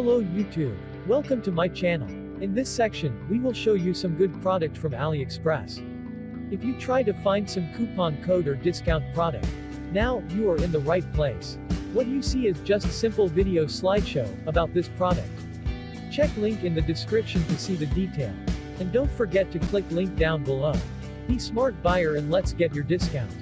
Hello YouTube. Welcome to my channel. In this section, we will show you some good product from AliExpress. If you try to find some coupon code or discount product, now, you are in the right place. What you see is just simple video slideshow about this product. Check link in the description to see the detail. And don't forget to click link down below. Be smart buyer and let's get your discount.